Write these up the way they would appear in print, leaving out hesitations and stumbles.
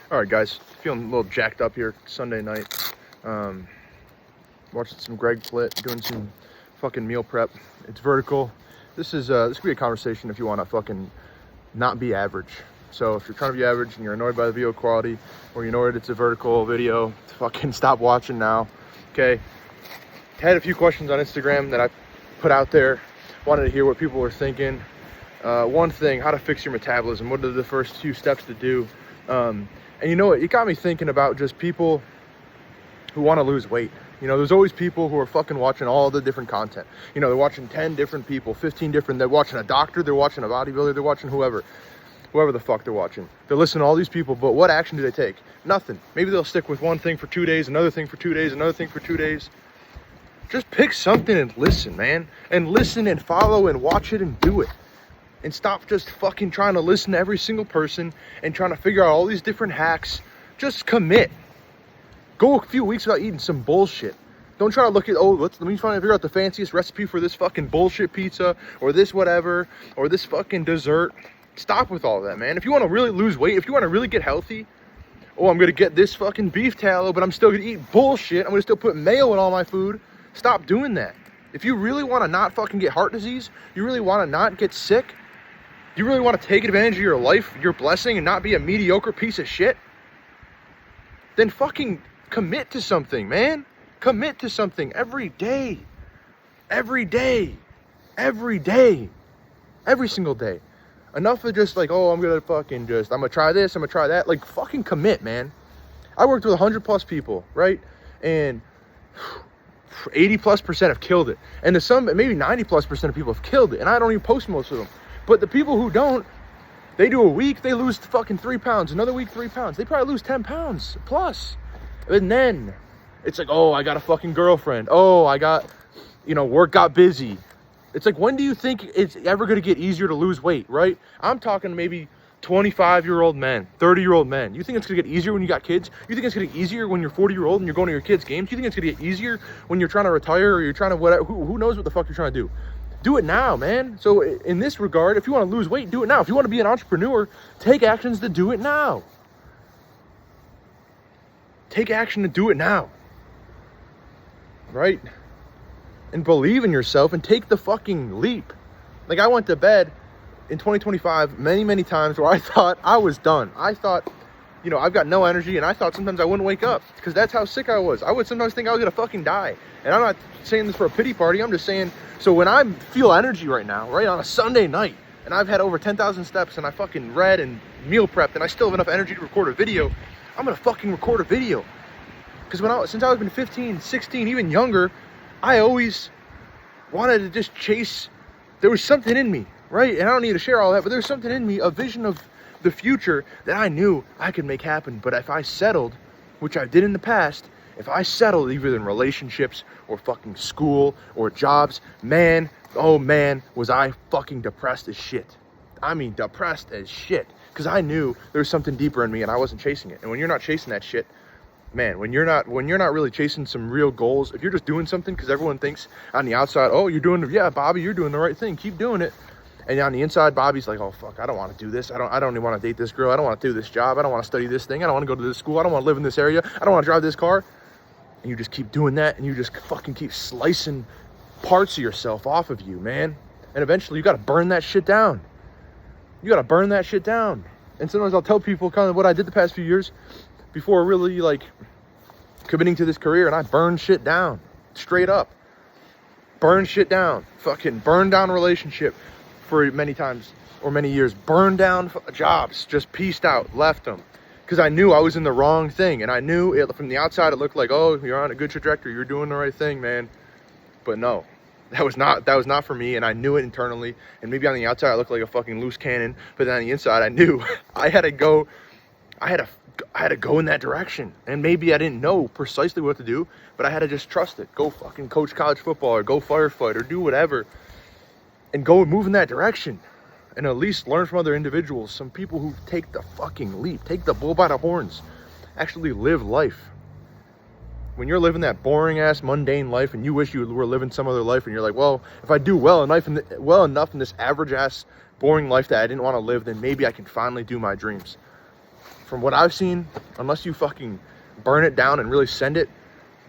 All right, guys, feeling a little jacked up here Sunday night. Watching some Greg Flit, doing some fucking meal prep. It's vertical. This could be a conversation if you want to fucking not be average. So if you're trying to be average and you're annoyed by the video quality, or you're annoyed it's a vertical video, fucking stop watching now. Okay. Had a few questions on Instagram that I put out there. Wanted to hear what people were thinking. One thing, how to fix your metabolism. What are the first few steps to do? And you know what? It got me thinking about just people who want to lose weight. You know, there's always people who are fucking watching all the different content. You know, they're watching 10 different people, 15 different. They're watching a doctor. They're watching a bodybuilder. They're watching whoever the fuck they're watching. They're listening to all these people, but what action do they take? Nothing. Maybe they'll stick with one thing for 2 days, another thing for 2 days, another thing for 2 days. Just pick something and listen, man. And listen and follow and watch it and do it. And stop just fucking trying to listen to every single person and trying to figure out all these different hacks. Just commit. Go a few weeks without eating some bullshit. Don't try to look at, let me try to figure out the fanciest recipe for this fucking bullshit pizza or this whatever or this fucking dessert. Stop with all that, man. If you want to really lose weight, if you want to really get healthy, I'm going to get this fucking beef tallow, but I'm still going to eat bullshit. I'm going to still put mayo in all my food. Stop doing that. If you really want to not fucking get heart disease, you really want to not get sick, you really want to take advantage of your life, your blessing, and not be a mediocre piece of shit, then fucking commit to something, man. Commit to something every day. Every day. Every day. Every single day. Enough of just like, I'm going to try this, I'm going to try that. Like, fucking commit, man. I worked with 100 plus people, right? And 80+% have killed it. And to some, maybe 90+% of people have killed it. And I don't even post most of them. But the people who don't, they do a week, they lose fucking 3 pounds. Another week, 3 pounds. They probably lose 10 pounds plus. And then it's like, I got a fucking girlfriend. I got, work got busy. It's like, when do you think it's ever going to get easier to lose weight, right? I'm talking maybe 25-year-old men, 30-year-old men. You think it's going to get easier when you got kids? You think it's going to get easier when you're 40-year-old and you're going to your kids' games? You think it's going to get easier when you're trying to retire or you're trying to whatever? Who knows what the fuck you're trying to do? Do it now, man. So in this regard, if you want to lose weight, do it now. If you want to be an entrepreneur, take actions to do it now. Take action to do it now. Right? And believe in yourself and take the fucking leap. Like, I went to bed in 2025 many, many times where I thought I was done. I thought, I've got no energy, and I thought sometimes I wouldn't wake up because that's how sick I was. I would sometimes think I was going to fucking die. And I'm not saying this for a pity party. I'm just saying, so when I feel energy right now, right, on a Sunday night, and I've had over 10,000 steps, and I fucking read and meal prepped, and I still have enough energy to record a video, I'm going to fucking record a video. Because since I was 15, 16, even younger, I always wanted to just chase. There was something in me, right? And I don't need to share all that, but there's something in me, a vision of the future that I knew I could make happen. But if I settled, which I did in the past, if I settled either in relationships or fucking school or jobs, man, was I fucking depressed as shit. I mean, depressed as shit. Because I knew there was something deeper in me and I wasn't chasing it. And when you're not chasing that shit, man, when you're not really chasing some real goals, if you're just doing something because everyone thinks on the outside, Bobby, you're doing the right thing, keep doing it. And on the inside, Bobby's like, fuck, I don't want to do this. I don't even want to date this girl. I don't want to do this job. I don't want to study this thing. I don't want to go to this school. I don't want to live in this area. I don't want to drive this car. And you just keep doing that, and you just fucking keep slicing parts of yourself off of you, man. And eventually you got to burn that shit down. You got to burn that shit down. And sometimes I'll tell people kind of what I did the past few years before really like committing to this career, and I burned shit down straight up. Burn shit down. Fucking burn down relationship for many times or many years. Burn down jobs. Just pieced out. Left them. Because I knew I was in the wrong thing. And I knew it from the outside it looked like, you're on a good trajectory. You're doing the right thing, man. But no. That was not for me, and I knew it internally. And maybe on the outside I looked like a fucking loose cannon. But then on the inside I knew I had to go in that direction. And maybe I didn't know precisely what to do, but I had to just trust it. Go fucking coach college football or go firefight or do whatever. And go and move in that direction. And at least learn from other individuals. Some people who take the fucking leap. Take the bull by the horns. Actually live life. When you're living that boring ass mundane life and you wish you were living some other life and you're like, if I do well enough in this average ass boring life that I didn't want to live, then maybe I can finally do my dreams. from what I've seen, unless you fucking burn it down and really send it,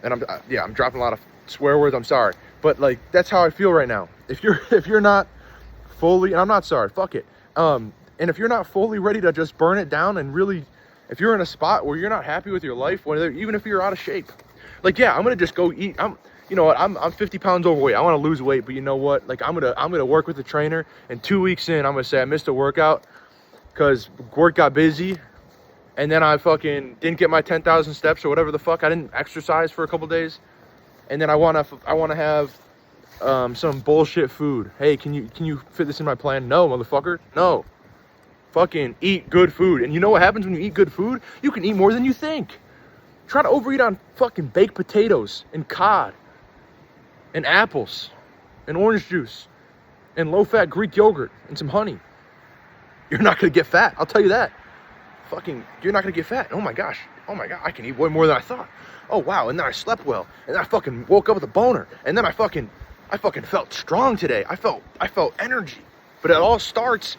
and I'm dropping a lot of swear words, I'm sorry, but like that's how I feel right now. If you're not fully, and I'm not sorry, fuck it, and if you're not fully ready to just burn it down and really, if you're in a spot where you're not happy with your life, whether even if you're out of shape, like, yeah, I'm gonna just go eat. You know what, I'm 50 pounds overweight. I want to lose weight, but you know what, like, I'm gonna work with the trainer, and 2 weeks in, I'm gonna say I missed a workout because work got busy, and then I fucking didn't get my 10,000 steps or whatever the fuck. I didn't exercise for a couple days, and then I wanna have some bullshit food. Hey, can you fit this in my plan? No, motherfucker, no. Fucking eat good food. And you know what happens when you eat good food? You can eat more than you think. Try to overeat on fucking baked potatoes and cod and apples and orange juice and low-fat Greek yogurt and some honey. You're not gonna get fat, I'll tell you that. Fucking, you're not gonna get fat. Oh my gosh, I can eat way more than I thought. Oh wow, and then I slept well, and then I fucking woke up with a boner, and then I fucking felt strong today. I felt energy. But it all starts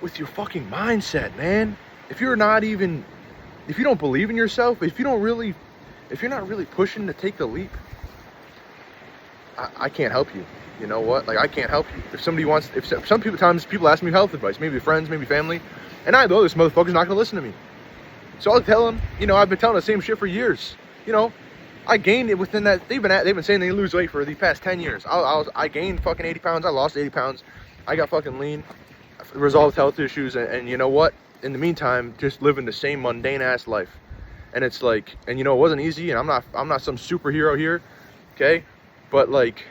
with your fucking mindset, man. If you don't believe in yourself, if you're not really pushing to take the leap, I can't help you. You know what? Like, I can't help you. Sometimes people ask me health advice, maybe friends, maybe family, and I know this motherfucker's not gonna listen to me. So I'll tell them, you know, I've been telling the same shit for years. You know, I gained it within that. They've been saying they lose weight for the past 10 years. I gained fucking 80 pounds. I lost 80 pounds. I got fucking lean. Resolved health issues, and you know what? In the meantime, just living the same mundane ass life. And it's like, and you know, it wasn't easy, and I'm not some superhero here, okay? But like,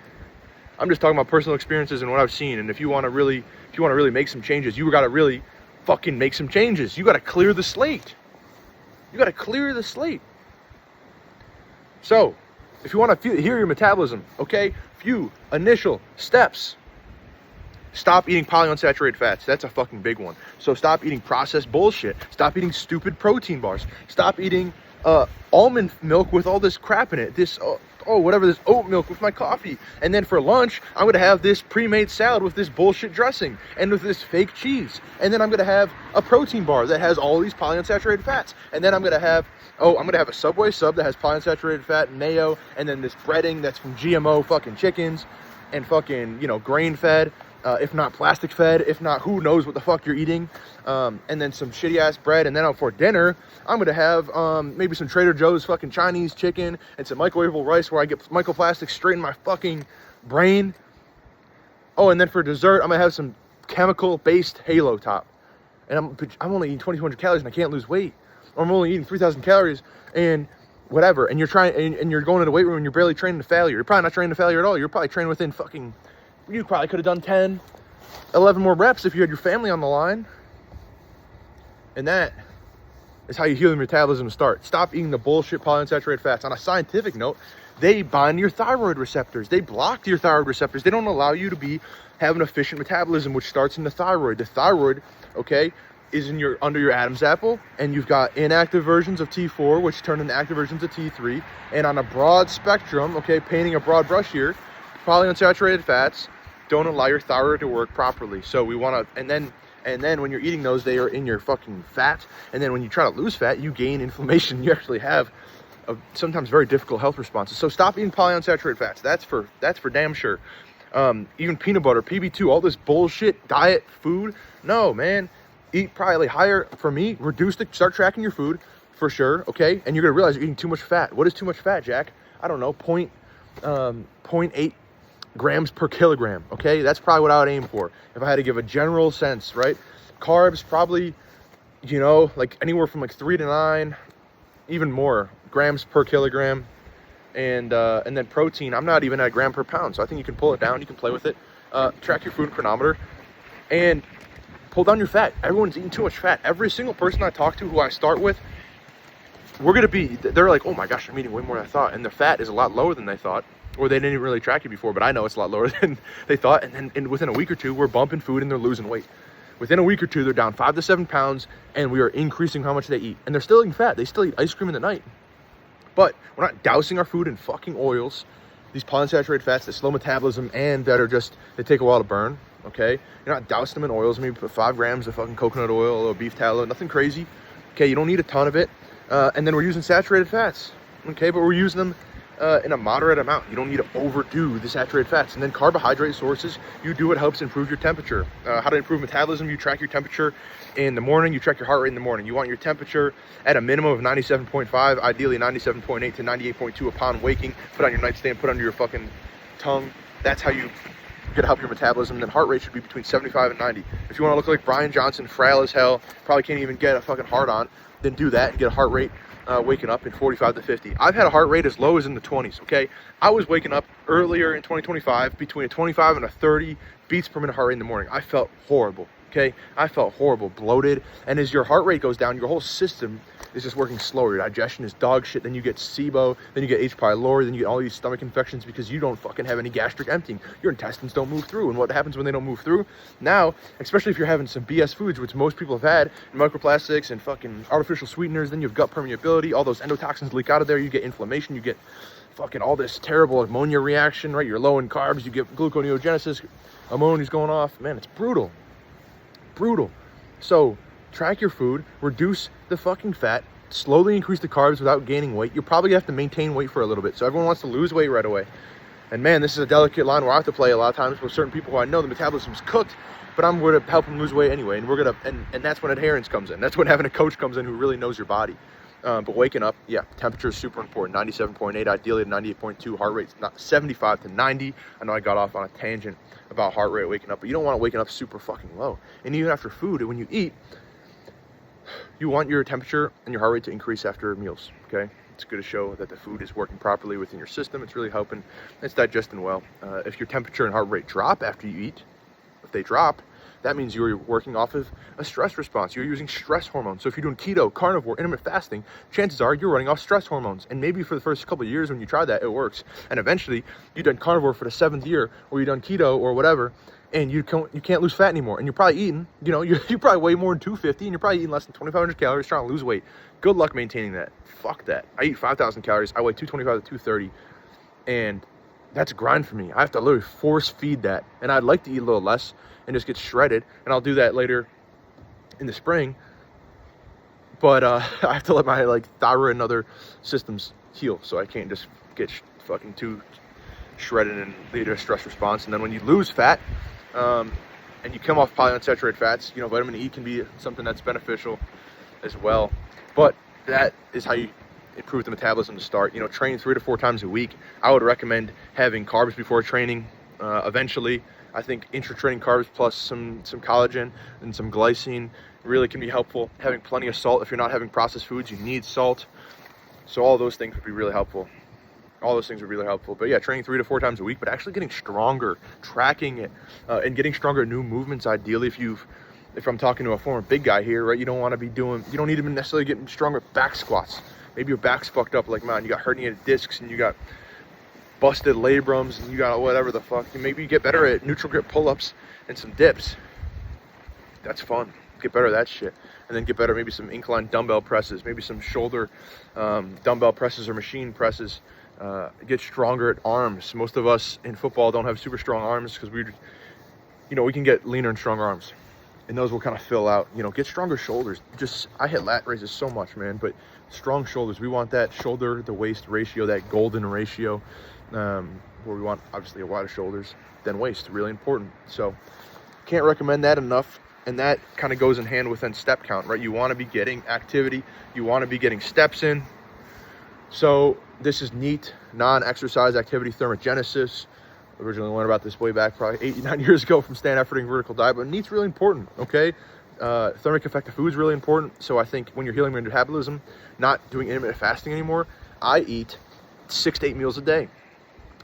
I'm just talking about personal experiences and what I've seen. And if you want to really make some changes, you got to really fucking make some changes. You got to clear the slate. You got to clear the slate. So, if you want to hear your metabolism, okay? Few initial steps. Stop eating polyunsaturated fats. That's a fucking big one. So stop eating processed bullshit. Stop eating stupid protein bars. Stop eating almond milk with all this crap in it. This oat milk with my coffee. And then for lunch, I'm gonna have this pre-made salad with this bullshit dressing and with this fake cheese. And then I'm gonna have a protein bar that has all these polyunsaturated fats. And then I'm gonna have a Subway sub that has polyunsaturated fat and mayo, and then this breading that's from GMO fucking chickens and fucking, you know, grain fed. If not plastic fed, if not who knows what the fuck you're eating, and then some shitty ass bread, and then for dinner, I'm gonna have maybe some Trader Joe's fucking Chinese chicken and some microwavable rice where I get microplastics straight in my fucking brain. Oh, and then for dessert, I'm gonna have some chemical-based Halo Top, and I'm only eating 2,200 calories and I can't lose weight, or I'm only eating 3,000 calories and whatever, and you're trying, and you're going to the weight room and you're barely training to failure. You're probably not training to failure at all. You're probably training within fucking. You probably could have done 10, 11 more reps if you had your family on the line. And that is how you heal the metabolism start. Stop eating the bullshit polyunsaturated fats. On a scientific note, they bind your thyroid receptors. They block your thyroid receptors. They don't allow you to have an efficient metabolism, which starts in the thyroid. The thyroid, okay, is under your Adam's apple, and you've got inactive versions of T4, which turn into active versions of T3. And on a broad spectrum, okay, painting a broad brush here, polyunsaturated fats don't allow your thyroid to work properly. So we want to, and then when you're eating those, they are in your fucking fat. And then when you try to lose fat, you gain inflammation. You actually have sometimes very difficult health responses. So stop eating polyunsaturated fats. That's for damn sure. Even peanut butter, PB2, all this bullshit diet food. No, man. Eat probably higher. For me, start tracking your food for sure. Okay, and you're gonna realize you're eating too much fat. What is too much fat, Jack? I don't know. 0.8 grams per kilogram. Okay, that's probably what I would aim for if I had to give a general sense, right? Carbs probably, you know, like anywhere from like 3 to 9, even more grams per kilogram, and then protein. I'm not even at a gram per pound, so I think you can pull it down. You can play with it. Track your food chronometer and pull down your fat. Everyone's eating too much fat. Every single person I talk to, who I start with, they're like, oh my gosh, I'm eating way more than I thought, and the fat is a lot lower than they thought. Or they didn't even really track it before, but I know it's a lot lower than they thought. And then within a week or two, we're bumping food and they're losing weight. Within a week or two, they're down 5 to 7 pounds, and we are increasing how much they eat. And they're still eating fat. They still eat ice cream in the night. But we're not dousing our food in fucking oils, these polyunsaturated fats that slow metabolism and that they take a while to burn, okay? You're not dousing them in oils. Maybe put 5 grams of fucking coconut oil, a little beef tallow, nothing crazy. Okay, you don't need a ton of it. And then we're using saturated fats. Okay, but we're using them in a moderate amount. You don't need to overdo the saturated fats. And then carbohydrate sources, you do what helps improve your temperature. How to improve metabolism, you track your temperature in the morning, you track your heart rate in the morning. You want your temperature at a minimum of 97.5, ideally 97.8 to 98.2 upon waking. Put on your nightstand, put under your fucking tongue. That's how you get to help your metabolism. And then heart rate should be between 75 and 90. If you want to look like Brian Johnson, frail as hell, probably can't even get a fucking heart on, then do that and get a heart rate waking up in 45 to 50. I've had a heart rate as low as in the 20s, okay? I was waking up earlier in 2025 between a 25 and a 30 beats per minute heart rate in the morning. I felt horrible, okay? I felt horrible, bloated. And as your heart rate goes down, your whole system is just working slower. Your digestion is dog shit. Then you get SIBO, then you get H. pylori, then you get all these stomach infections because you don't fucking have any gastric emptying. Your intestines don't move through. And what happens when they don't move through? Now, especially if you're having some BS foods, which most people have had, microplastics and fucking artificial sweeteners, then you have gut permeability, all those endotoxins leak out of there, you get inflammation, you get fucking all this terrible ammonia reaction, right? You're low in carbs, you get gluconeogenesis, ammonia's going off. Man, it's brutal. Brutal. So track your food, reduce the fucking fat, slowly increase the carbs without gaining weight. You're probably gonna have to maintain weight for a little bit. So everyone wants to lose weight right away. And man, this is a delicate line where I have to play a lot of times with certain people who I know the metabolism's cooked, but I'm going to help them lose weight anyway. And we're going to, and that's when adherence comes in. That's when having a coach comes in who really knows your body. But waking up, yeah, temperature is super important. 97.8, ideally to 98.2. Heart rate's not 75 to 90. I know I got off on a tangent about heart rate waking up, but you don't want to waking up super fucking low. And even after food, when you eat, you want your temperature and your heart rate to increase after meals, okay? It's good to show that the food is working properly within your system. It's really helping. It's digesting well. If your temperature and heart rate drop after you eat, if they drop, that means you're working off of a stress response. You're using stress hormones. So if you're doing keto, carnivore, intermittent fasting, chances are you're running off stress hormones. And maybe for the first couple of years when you try that, it works. And eventually you've done carnivore for the 7th year, or you've done keto or whatever, and you can't lose fat anymore. And you're probably eating, you probably weigh more than 250, and you're probably eating less than 2,500 calories trying to lose weight. Good luck maintaining that. Fuck that. I eat 5,000 calories. I weigh 225 to 230, and that's a grind for me. I have to literally force feed that. And I'd like to eat a little less and just get shredded, and I'll do that later in the spring. But I have to let my thyroid and other systems heal, so I can't just get fucking too shredded and lead to a stress response. And then when you lose fat, and you come off polyunsaturated fats, vitamin E can be something that's beneficial as well. But that is how you improve the metabolism to start. Train 3 to 4 times a week. I would recommend having carbs before training. Eventually, I think intra-training carbs plus some collagen and some glycine really can be helpful. Having plenty of salt. If you're not having processed foods, you need salt. So all those things would be really helpful. But yeah, training 3 to 4 times a week, but actually getting stronger, tracking it, and getting stronger at new movements. Ideally, if I'm talking to a former big guy here, right, you don't need to necessarily get stronger back squats. Maybe your back's fucked up like mine. You got herniated discs and you got busted labrums and you got whatever the fuck. Maybe you get better at neutral grip pull-ups and some dips. That's fun. Get better at that shit. And then get better maybe some incline dumbbell presses, maybe some shoulder dumbbell presses or machine presses. Get stronger at arms. Most of us in football don't have super strong arms because we can get leaner and stronger arms, and those will kind of fill out. Get stronger shoulders. I hit lat raises so much, man, but strong shoulders. We want that shoulder to waist ratio, that golden ratio, where we want obviously a wider shoulders than waist. Really important. So can't recommend that enough. And that kind of goes in hand with step count, right? You want to be getting activity. You want to be getting steps in. So this is NEAT, non-exercise activity thermogenesis. Originally learned about this way back probably 8, 9 years ago from Stan Efferding Vertical Diet, but NEAT's really important, okay? Thermic effective food is really important. So I think when you're healing your metabolism, not doing intermittent fasting anymore, I eat 6 to 8 meals a day,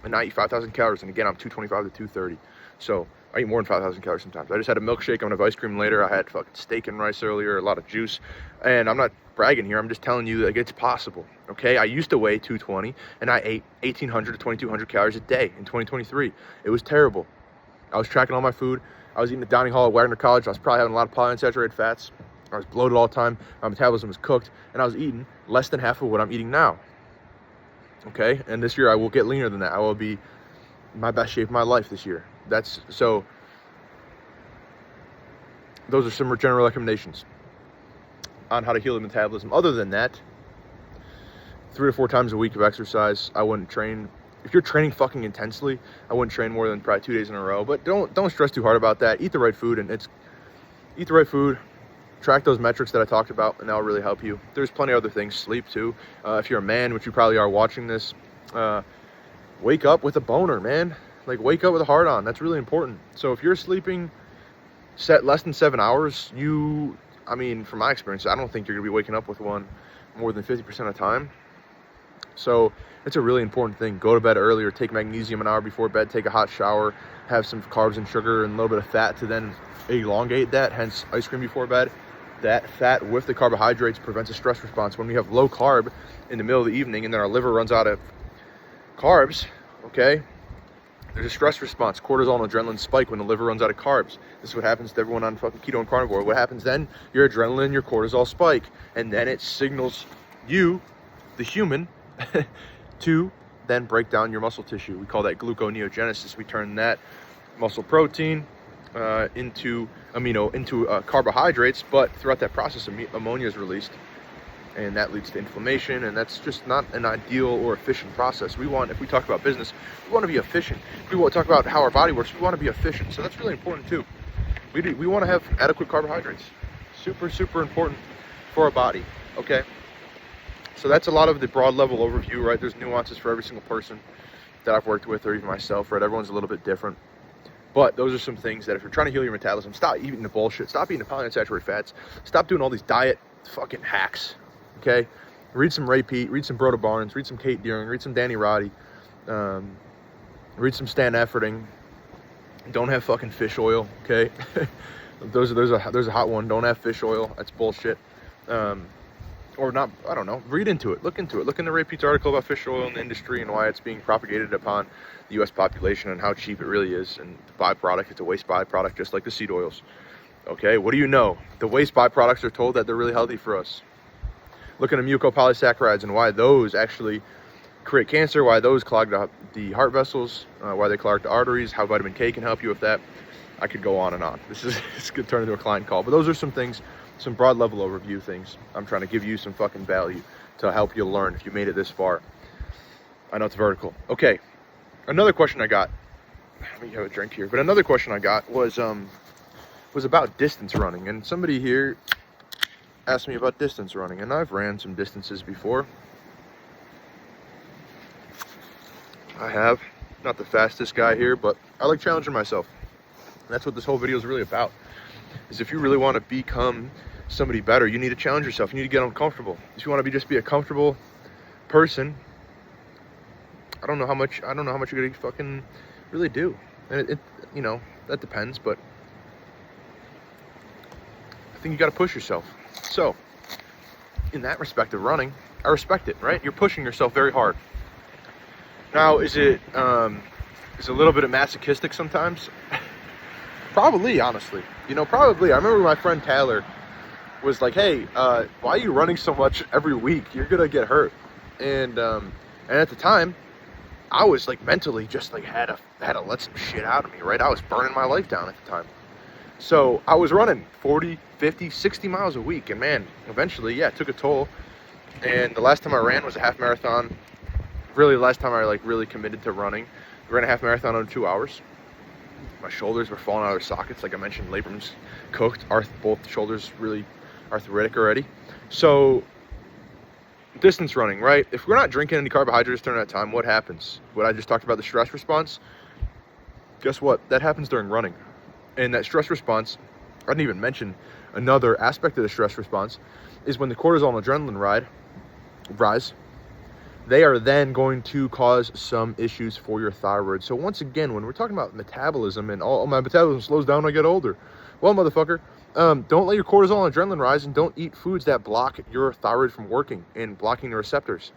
and I eat 5,000 calories. And again, I'm 225 to 230. So I eat more than 5,000 calories sometimes. I just had a milkshake. I'm gonna have ice cream later. I had fucking steak and rice earlier, a lot of juice. And I'm not bragging here. I'm just telling you that it's possible, okay? I used to weigh 220, and I ate 1,800 to 2,200 calories a day in 2023. It was terrible. I was tracking all my food. I was eating at dining hall at Wagner College. I was probably having a lot of polyunsaturated fats. I was bloated all the time. My metabolism was cooked, and I was eating less than half of what I'm eating now, okay? And this year I will get leaner than that. I will be in my best shape of my life this year. So those are some general recommendations. on how to heal the metabolism. Other than that, 3 to 4 times a week of exercise. I wouldn't train. If you're training fucking intensely, I wouldn't train more than probably 2 days in a row. But don't stress too hard about that. Eat the right food, and eat the right food. Track those metrics that I talked about, and that'll really help you. There's plenty of other things. Sleep too. If you're a man, which you probably are watching this, wake up with a boner, man. Like, wake up with a heart on. That's really important. So if you're sleeping less than 7 hours, I mean, from my experience, I don't think you're gonna be waking up with one more than 50% of the time. So it's a really important thing. Go to bed earlier, take magnesium an hour before bed, take a hot shower, have some carbs and sugar and a little bit of fat to then elongate that, hence ice cream before bed. That fat with the carbohydrates prevents a stress response. When we have low carb in the middle of the evening and then our liver runs out of carbs, okay, there's a stress response. Cortisol and adrenaline spike when the liver runs out of carbs. This is what happens to everyone on fucking keto and carnivore. What happens then? Your adrenaline and your cortisol spike, and then it signals you, the human, to then break down your muscle tissue. We call that gluconeogenesis. We turn that muscle protein into carbohydrates, but throughout that process, ammonia is released, and that leads to inflammation, and that's just not an ideal or efficient process. If we talk about business, we want to be efficient. If we want to talk about how our body works, we want to be efficient. So that's really important too. We want to have adequate carbohydrates. Super, super important for our body, okay? So that's a lot of the broad level overview, right? There's nuances for every single person that I've worked with, or even myself, right? Everyone's a little bit different. But those are some things that if you're trying to heal your metabolism, stop eating the bullshit. Stop eating the polyunsaturated fats. Stop doing all these diet fucking hacks, okay? Read some Ray Peat, read some Broda Barnes, read some Kate Deering, read some Danny Roddy, read some Stan Efferding. Don't have fucking fish oil, okay? there's a hot one. Don't have fish oil. That's bullshit. Or not, I don't know. Read into it. Look into it. Look into Ray Peat's article about fish oil in the industry and why it's being propagated upon the U.S. population and how cheap it really is. And the byproduct, it's a waste byproduct just like the seed oils. Okay, what do you know? The waste byproducts are told that they're really healthy for us. Look into mucopolysaccharides and why those actually create cancer, why those clog the heart vessels, why they clog the arteries, how vitamin K can help you with that. I could go on and on. This could turn into a client call, but those are some things, some broad level overview things. I'm trying to give you some fucking value to help you learn if you made it this far. I know it's vertical. Okay, another question I got, let me have a drink here, but another question I got was about distance running, and somebody here asked me about distance running, and I've ran some distances before. I have, not the fastest guy here, but I like challenging myself. And that's what this whole video is really about, is if you really want to become somebody better, you need to challenge yourself. You need to get uncomfortable. If you want to be a comfortable person, I don't know how much you're gonna fucking really do. And it you know, that depends, but I think you got to push yourself. So in that respect of running, I respect it, right? You're pushing yourself very hard. Now, is it a little bit of masochistic sometimes? Probably, honestly. You know, probably. I remember my friend Tyler was like, hey, why are you running so much every week? You're gonna get hurt. And at the time, I was like mentally just like had to let some shit out of me, right? I was burning my life down at the time. So I was running 40, 50, 60 miles a week. And man, eventually, yeah, it took a toll. And the last time I ran was a half marathon. Really, the last time I like really committed to running. I ran a half marathon under 2 hours. My shoulders were falling out of their sockets. Like I mentioned, labrum's cooked. Both shoulders really arthritic already. So distance running, right? If we're not drinking any carbohydrates during that time, what happens? What I just talked about, the stress response, guess what? That happens during running. And that stress response, I didn't even mention another aspect of the stress response, is when the cortisol and adrenaline rise, they are then going to cause some issues for your thyroid. So once again, when we're talking about metabolism and all my metabolism slows down when I get older, well, motherfucker, don't let your cortisol and adrenaline rise, and don't eat foods that block your thyroid from working and blocking the receptors.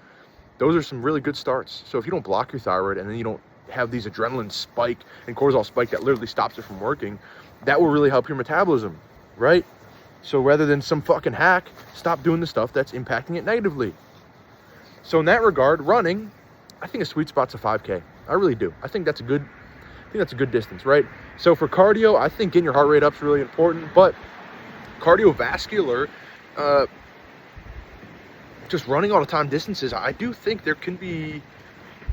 Those are some really good starts. So if you don't block your thyroid and then you don't have these adrenaline spike and cortisol spike that literally stops it from working, that will really help your metabolism, right? So rather than some fucking hack, stop doing the stuff that's impacting it negatively. So in that regard, running, I think a sweet spot's a 5K. I really do. I think that's a good distance, right? So for cardio, I think getting your heart rate up is really important, but cardiovascular just running all the time distances, I do think there can be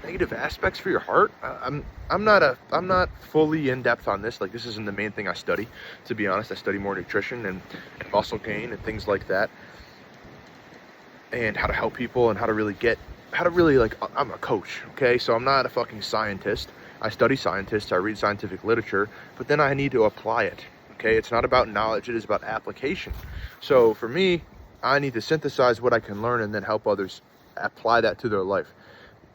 negative aspects for your heart. I'm not fully in depth on this. Like, this isn't the main thing I study, to be honest. I study more nutrition and muscle gain and things like that, and how to help people and how to really like, I'm a coach, okay? So I'm not a fucking scientist. I study scientists, I read scientific literature, but then I need to apply it, okay? It's not about knowledge, it is about application. So for me, I need to synthesize what I can learn and then help others apply that to their life.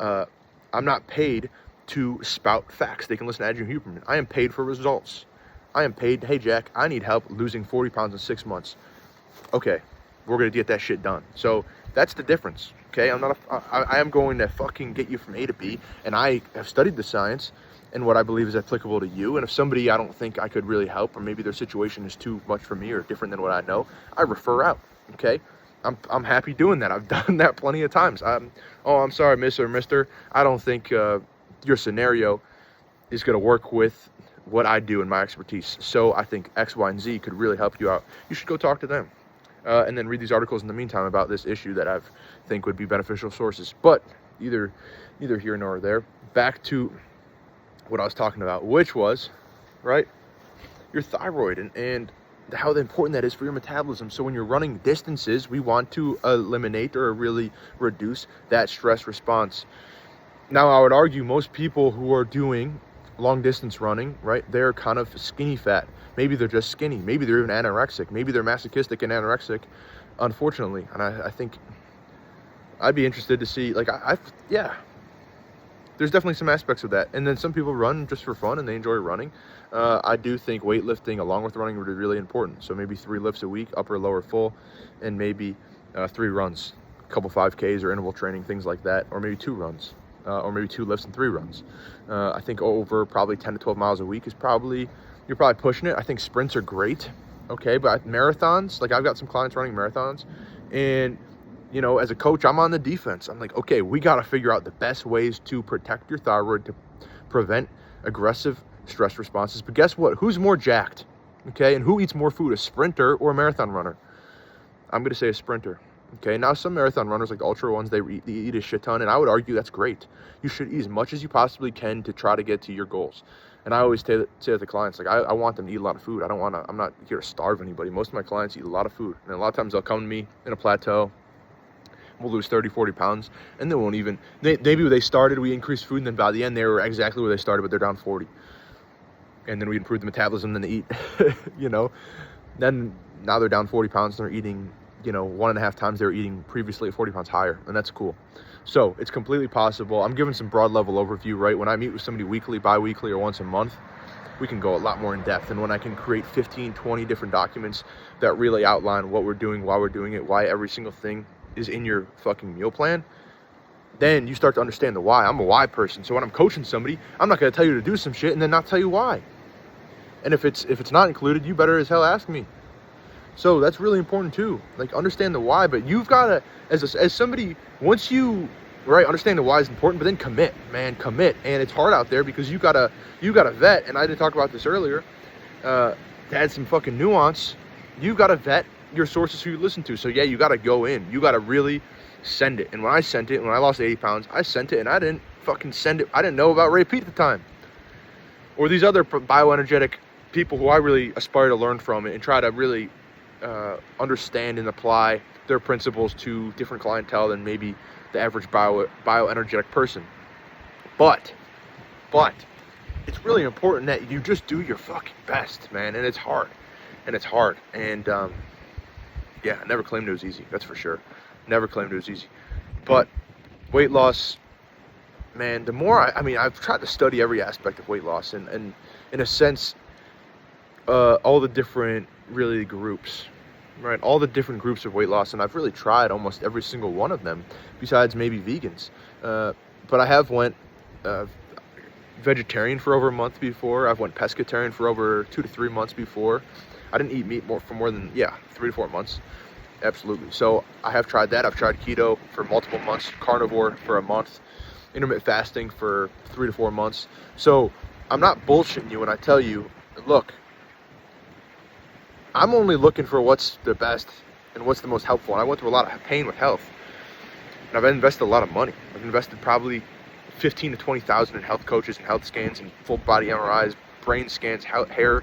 I'm not paid to spout facts. They can listen to Andrew Huberman. I am paid for results. I am paid, hey Jack, I need help losing 40 pounds in 6 months. Okay, we're gonna get that shit done. So that's the difference, okay? I am going to fucking get you from A to B, and I have studied the science and what I believe is applicable to you. And if somebody I don't think I could really help, or maybe their situation is too much for me or different than what I know, I refer out, okay? I'm happy doing that. I've done that plenty of times. I'm sorry, miss or mister, I don't think your scenario is going to work with what I do and my expertise. So I think X, Y, and Z could really help you out. You should go talk to them. And then read these articles in the meantime about this issue that I think would be beneficial sources. But neither here nor there. Back to what I was talking about, which was, right, your thyroid and how important that is for your metabolism. So when you're running distances, we want to eliminate or really reduce that stress response. Now, I would argue most people who are doing long distance running, right, they're kind of skinny fat. Maybe they're just skinny. Maybe they're even anorexic. Maybe they're masochistic and anorexic, unfortunately. And I think I'd be interested to see, like, yeah, there's definitely some aspects of that. And then some people run just for fun and they enjoy running. I do think weightlifting along with running would be really important. So maybe 3 lifts a week, upper, lower, full, and maybe 3 runs, a couple 5Ks or interval training, things like that, or maybe 2 runs, or maybe 2 lifts and 3 runs. I think over probably 10 to 12 miles a week is you're probably pushing it. I think sprints are great, okay, but marathons, like I've got some clients running marathons, and you know, as a coach, I'm on the defense. I'm like, okay, we got to figure out the best ways to protect your thyroid, to prevent aggressive stress responses. But guess what? Who's more jacked? Okay, and who eats more food, a sprinter or a marathon runner? I'm going to say a sprinter. Okay, now some marathon runners, like the ultra ones, they eat a shit ton, and I would argue that's great. You should eat as much as you possibly can to try to get to your goals. And I always say to the clients, like, I want them to eat a lot of food. I'm not here to starve anybody. Most of my clients eat a lot of food, and a lot of times they'll come to me in a plateau. We'll lose 30, 40 pounds, and they won't even, maybe when they started, we increased food, and then by the end, they were exactly where they started, but they're down 40. And then we improved the metabolism, then they eat, you know, then now they're down 40 pounds, and they're eating, you know, 1.5 times they were eating previously at 40 pounds higher, and that's cool. So it's completely possible. I'm giving some broad level overview, right? When I meet with somebody weekly, bi-weekly, or once a month, we can go a lot more in depth. And when I can create 15, 20 different documents that really outline what we're doing, why we're doing it, why every single thing is in your fucking meal plan, then you start to understand the why. I'm a why person. So when I'm coaching somebody, I'm not going to tell you to do some shit and then not tell you why. And if it's not included, you better as hell ask me. So that's really important too. Like, understand the why, but you've got to, as somebody, once you, right, understand the why is important, but then commit, man, commit. And it's hard out there because you got to vet, and I did talk about this earlier, to add some fucking nuance. You've got to vet your sources who you listen to. So yeah, you got to go in, you got to really send it. And when I sent it, when I lost 80 pounds, I sent it, and I didn't fucking send it. I didn't know about Ray Peat at the time, or these other bioenergetic people who I really aspire to learn from and try to really understand and apply their principles to different clientele than maybe the average bioenergetic person. But it's really important that you just do your fucking best, man. And it's hard, and yeah, I never claimed it was easy, that's for sure. Never claimed it was easy. But weight loss, man, the more I've tried to study every aspect of weight loss, and in a sense, all the different really groups, right? All the different groups of weight loss, and I've really tried almost every single one of them, besides maybe vegans. But I have went vegetarian for over a month before. I've went pescatarian for over 2 to 3 months before. I didn't eat meat for more than 3 to 4 months. Absolutely. So I have tried that. I've tried keto for multiple months, carnivore for a month, intermittent fasting for 3 to 4 months. So I'm not bullshitting you when I tell you, look, I'm only looking for what's the best and what's the most helpful. And I went through a lot of pain with health. And I've invested a lot of money. I've invested probably 15 to 20,000 in health coaches and health scans and full body MRIs, brain scans, hair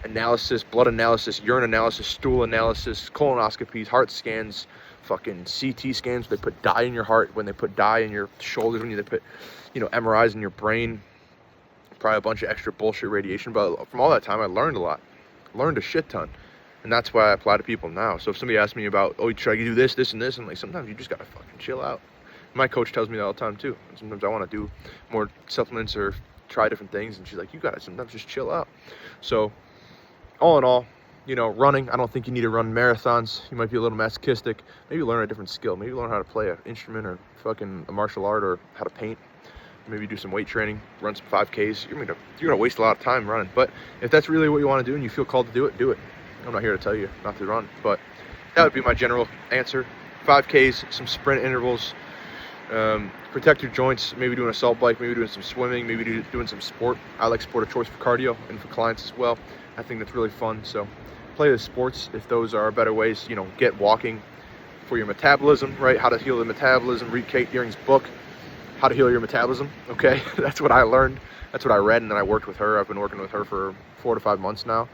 analysis, blood analysis, urine analysis, stool analysis, colonoscopies, heart scans, fucking CT scans. They put dye in your heart, when they put dye in your shoulders, when they put, MRIs in your brain. Probably a bunch of extra bullshit radiation. But from all that time, I learned a lot. Learned a shit ton. And that's why I apply to people now. So if somebody asks me about, oh, should I do this, this, and this? I'm like, sometimes you just gotta fucking chill out. My coach tells me that all the time too. And sometimes I want to do more supplements or try different things. And she's like, you gotta sometimes just chill out. So all in all, running, I don't think you need to run marathons. You might be a little masochistic. Maybe learn a different skill. Maybe learn how to play an instrument or fucking a martial art or how to paint. Maybe do some weight training, run some 5Ks. You're gonna waste a lot of time running. But if that's really what you want to do and you feel called to do it, do it. I'm not here to tell you not to run, but that would be my general answer. 5Ks, some sprint intervals, protect your joints, maybe do an assault bike, maybe doing some swimming, maybe doing some sport. I like sport of choice for cardio and for clients as well. I think that's really fun. So play the sports if those are better ways. Get walking for your metabolism, right? How to heal the metabolism. Read Kate Deering's book, How to Heal Your Metabolism. Okay, that's what I learned. That's what I read, and then I worked with her. I've been working with her for 4 to 5 months now.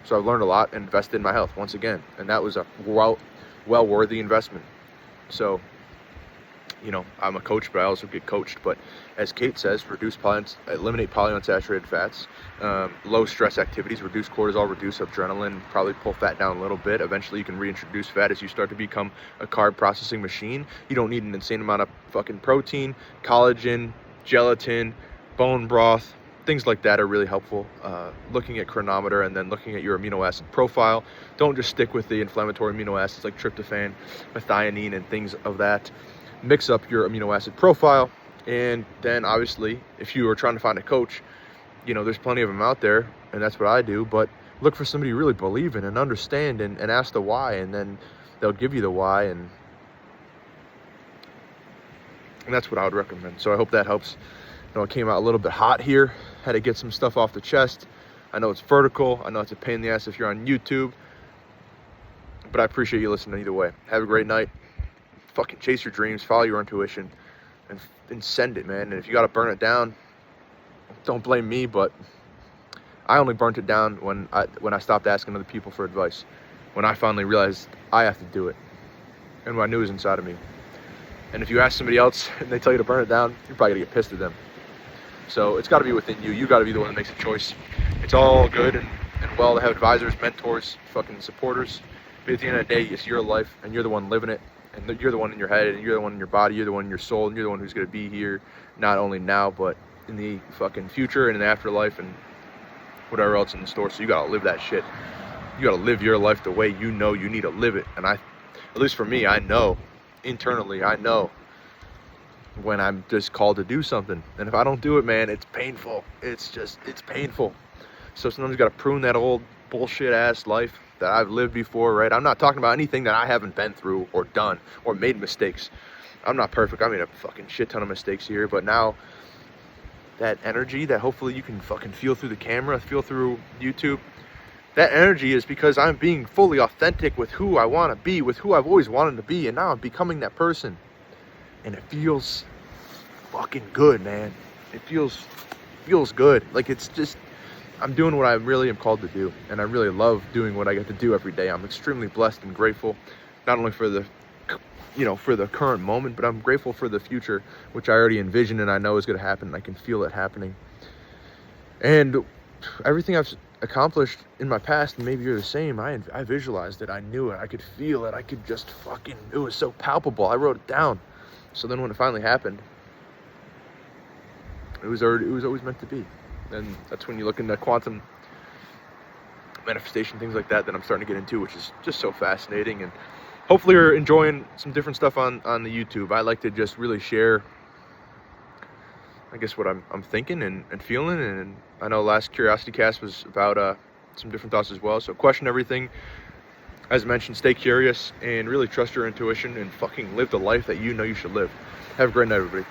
So I've learned a lot and invested in my health once again. And that was a well-worthy investment. So, I'm a coach, but I also get coached. But as Kate says, eliminate polyunsaturated fats, low stress activities, reduce cortisol, reduce adrenaline, probably pull fat down a little bit. Eventually you can reintroduce fat as you start to become a carb processing machine. You don't need an insane amount of fucking protein, collagen, gelatin, bone broth. Things like that are really helpful. Looking at chronometer and then looking at your amino acid profile. Don't just stick with the inflammatory amino acids like tryptophan, methionine, and things of that. Mix up your amino acid profile. And then obviously, if you are trying to find a coach, there's plenty of them out there, and that's what I do. But look for somebody you really believe in and understand, and ask the why, and then they'll give you the why, and that's what I would recommend. So I hope that helps. It came out a little bit hot here. Had to get some stuff off the chest. I know it's vertical. I know it's a pain in the ass if you're on YouTube. But I appreciate you listening either way. Have a great night. Fucking chase your dreams. Follow your intuition. And send it, man. And if you got to burn it down, don't blame me. But I only burnt it down when I stopped asking other people for advice. When I finally realized I have to do it. And when I knew it was inside of me. And if you ask somebody else and they tell you to burn it down, you're probably going to get pissed at them. So it's got to be within you. You got to be the one that makes a choice. It's all good and well to have advisors, mentors, fucking supporters. But at the end of the day, it's your life, and you're the one living it. And you're the one in your head, and you're the one in your body, you're the one in your soul, and you're the one who's going to be here, not only now, but in the fucking future and in the afterlife and whatever else in the store. So you got to live that shit. You got to live your life the way you know you need to live it. And at least for me, I know. Internally, I know when I'm just called to do something, and if I don't do it, man, it's painful. It's painful. So sometimes you got to prune that old bullshit ass life that I've lived before, right? I'm not talking about anything that I haven't been through or done or made mistakes. I'm not perfect. I made a fucking shit ton of mistakes here, but now that energy that hopefully you can fucking feel through the camera, feel through YouTube, that energy is because I'm being fully authentic with who I want to be, with who I've always wanted to be, and now I'm becoming that person. And it feels fucking good, man. It feels good. Like, it's just, I'm doing what I really am called to do, and I really love doing what I get to do every day. I'm extremely blessed and grateful, not only for the current moment, but I'm grateful for the future, which I already envision and I know is going to happen. I can feel it happening. And everything I've accomplished in my past, and maybe you're the same, I visualized it, I knew it, I could feel it, I could just fucking, it was so palpable. I wrote it down. So then when it finally happened, it was always meant to be. And that's when you look into quantum manifestation, things like that I'm starting to get into, which is just so fascinating. And hopefully you're enjoying some different stuff on the YouTube. I like to just really share, I guess, what I'm thinking and feeling. And I know last Curiosity Cast was about some different thoughts as well. So question everything. As mentioned, stay curious and really trust your intuition and fucking live the life that you know you should live. Have a great night, everybody.